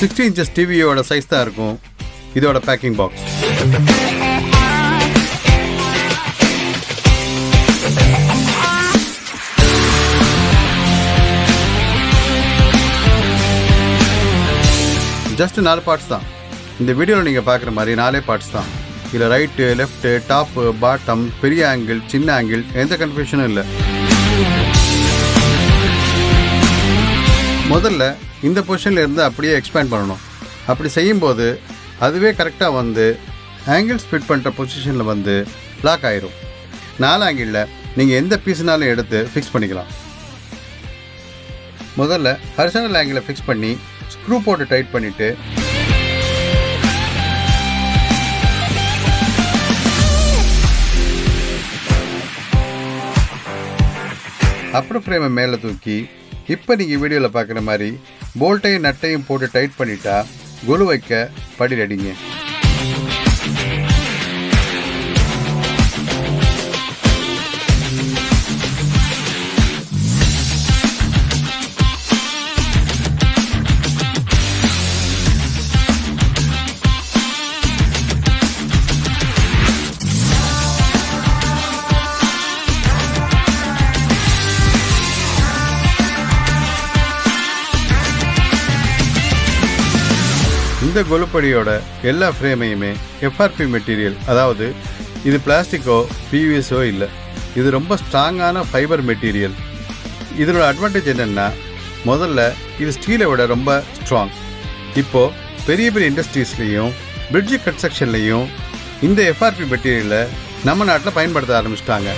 60 inches டிவியோட size தான் இருக்கும் இதோட பேக்கிங் பாக்ஸ். ஜஸ்ட் 4 பார்ட்ஸ் தான். இந்த வீடியோவில் நீங்கள் பார்க்குற மாதிரி 4 பார்ட்ஸ் தான். இதில் ரைட்டு, லெஃப்ட்டு, டாப்பு, பாட்டம், பெரிய ஆங்கிள், சின்ன ஆங்கிள், எந்த கன்ஃபியூஷனும் இல்லை. முதல்ல இந்த பொசிஷனில் இருந்து அப்படியே எக்ஸ்பேண்ட் பண்ணணும். அப்படி செய்யும்போது அதுவே கரெக்டாக வந்து ஆங்கிள்ஸ் ஃபிட் பண்ணுற பொசிஷனில் வந்து லாக் ஆயிரும். 4 ஆங்கிளில் நீங்கள் எந்த பீஸ்னாலும் எடுத்து ஃபிக்ஸ் பண்ணிக்கலாம். முதல்ல ஹரிசாண்டல் ஆங்கிளை ஃபிக்ஸ் பண்ணி ஸ்க்ரூ போட்டு டைட் பண்ணிவிட்டு அப்புறம் ஃப்ரேமை மேலே தூக்கி இப்போ நீங்கள் வீடியோவில் பார்க்குற மாதிரி போல்ட்டையும் நட்டையும் போட்டு டைட் பண்ணிட்டா கொலு வைக்க படி ரெடிங்க. இந்த கொலுப்படியோட எல்லா ஃப்ரேமையுமே எஃப்ஆர்பி மெட்டீரியல், அதாவது இது பிளாஸ்டிக்கோ பிவிஎஸோ இல்லை, இது ரொம்ப ஸ்ட்ராங்கான ஃபைபர் மெட்டீரியல். இதனோட அட்வான்டேஜ் என்னென்னா, முதல்ல இது ஸ்டீலை விட ரொம்ப ஸ்ட்ராங். இப்போது பெரிய பெரிய இண்டஸ்ட்ரீஸ்லேயும் பிரிட்ஜ் கன்ஸ்ட்ரக்ஷன்லேயும் இந்த எஃப்ஆர்பி மெட்டீரியலை நம்ம நாட்டில் பயன்படுத்த ஆரம்பிச்சிட்டாங்க.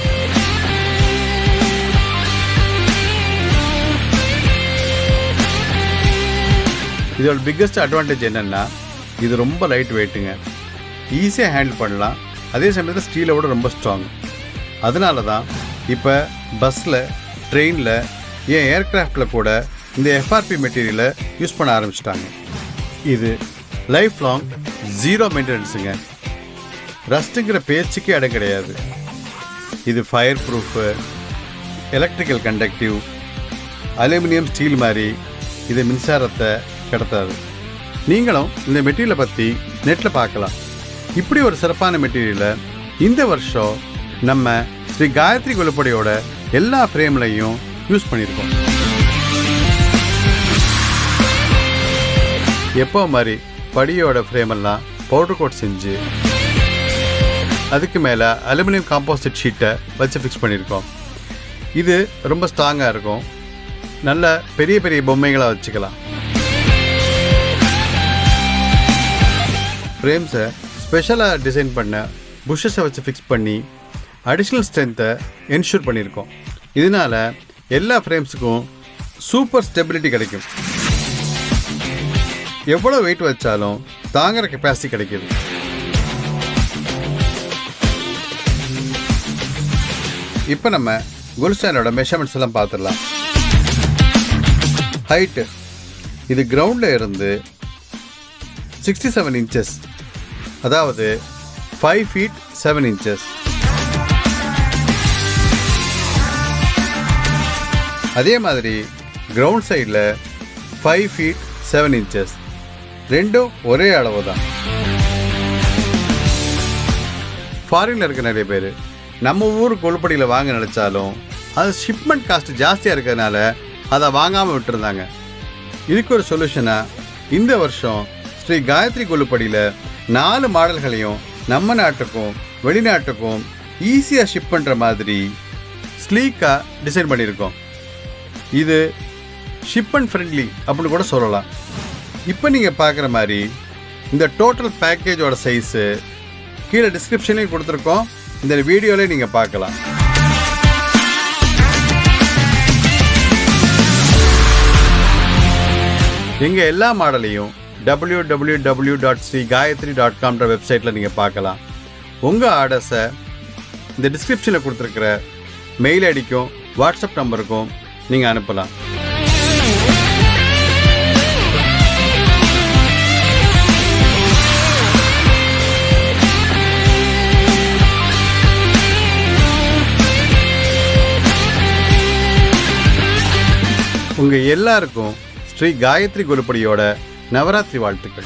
இதோட பிக்கஸ்ட் அட்வான்டேஜ் என்னென்னா, இது ரொம்ப லைட் வெயிட்டுங்க, ஈஸியாக ஹேண்டில் பண்ணலாம். அதே சமயத்தில் ஸ்டீலோட ரொம்ப ஸ்ட்ராங். அதனால தான் இப்போ பஸ்ஸில், ட்ரெயினில், ஏன் ஏர்க்ராஃப்டில் கூட இந்த எஃப்ஆர்பி மெட்டீரியலை யூஸ் பண்ண ஆரம்பிச்சிட்டாங்க. இது லைஃப் லாங் 0 மெயின்டெனன்ஸுங்க. ரஸ்ட்டுங்கிற பேச்சுக்கே இடம் கிடையாது. இது fire proof, electrical conductive, aluminium, steel மாதிரி இது மின்சாரத்தை கடத்தாது. நீங்களும் இந்த மெட்டீரியலை பற்றி நெட்டில் பார்க்கலாம். இப்படி ஒரு சிறப்பான மெட்டீரியலை இந்த வருஷம் நம்ம ஸ்ரீ காயத்ரி கொலுப்படியோட எல்லா ஃப்ரேம்லையும் யூஸ் பண்ணியிருக்கோம். எப்போ மாதிரி படியோட ஃப்ரேமெல்லாம் பவுடர் கோட் செஞ்சு அதுக்கு மேலே அலுமினியம் காம்போசிட் ஷீட்டை வச்சு ஃபிக்ஸ் பண்ணியிருக்கோம். இது ரொம்ப ஸ்ட்ராங்காக இருக்கும். நல்ல பெரிய பெரிய பொம்மைகளாக வச்சுக்கலாம். ஃப்ரேம்ஸை ஸ்பெஷலாக டிசைன் பண்ண புஷ்ஷஸை வச்சு ஃபிக்ஸ் பண்ணி அடிஷ்னல் ஸ்ட்ரென்த்தை என்ஷூர் பண்ணியிருக்கோம். இதனால் எல்லா ஃப்ரேம்ஸுக்கும் சூப்பர் ஸ்டெபிலிட்டி கிடைக்கும். எவ்வளோ வெயிட் வச்சாலும் தாங்குற கெப்பாசிட்டி கிடைக்கிது. இப்போ நம்ம கொலு ஸ்டாண்டோட மெஷர்மெண்ட்ஸ் எல்லாம் பார்த்துடலாம். ஹைட்டு, இது கிரவுண்டில் இருந்து 67 inches, அதாவது 5 feet 7 inches. அதே மாதிரி கிரவுண்ட் சைடில் 5 feet 7 inches. ரெண்டும் ஒரே அளவு தான். ஃபாரினில் இருக்க நிறைய பேர் நம்ம ஊர் கொலுப்படியில் வாங்க நினச்சாலும் அது ஷிப்மெண்ட் காஸ்ட் ஜாஸ்தியாக இருக்கிறதுனால அதை வாங்காமல் விட்டுருந்தாங்க. இதுக்கு ஒரு சொல்யூஷனாக இந்த வருஷம் ஸ்ரீ காயத்ரி கொலுப்படியில் 4 மாடல்களையும் நம்ம நாட்டுக்கும் வெளிநாட்டுக்கும் ஈஸியாக ஷிப் பண்ணுற மாதிரி ஸ்லீக்காக டிசைன் பண்ணியிருக்கோம். இது ஷிப்மெண்ட் ஃப்ரெண்ட்லி அப்படின்னு கூட சொல்லலாம். இப்போ நீங்கள் பார்க்குற மாதிரி இந்த டோட்டல் பேக்கேஜோட சைஸு கீழே டிஸ்கிரிப்ஷன்லேயும் கொடுத்துருக்கோம். இந்த வீடியோலேயே நீங்கள் பார்க்கலாம். எங்கள் எல்லா மாடலையும் www.sreegayatri.com வெப்சைட்டில் நீங்கள் பார்க்கலாம். உங்கள் ஆர்டர்ஸை இந்த டிஸ்கிரிப்ஷனில் கொடுத்துருக்கிற மெயில் ஐடிக்கும் வாட்ஸ்அப் நம்பருக்கும் நீங்கள் அனுப்பலாம். உங்கள் எல்லாருக்கும் ஸ்ரீ காயத்ரி கொலுப்படியோட நவராத்திரி வாழ்த்துக்கள்.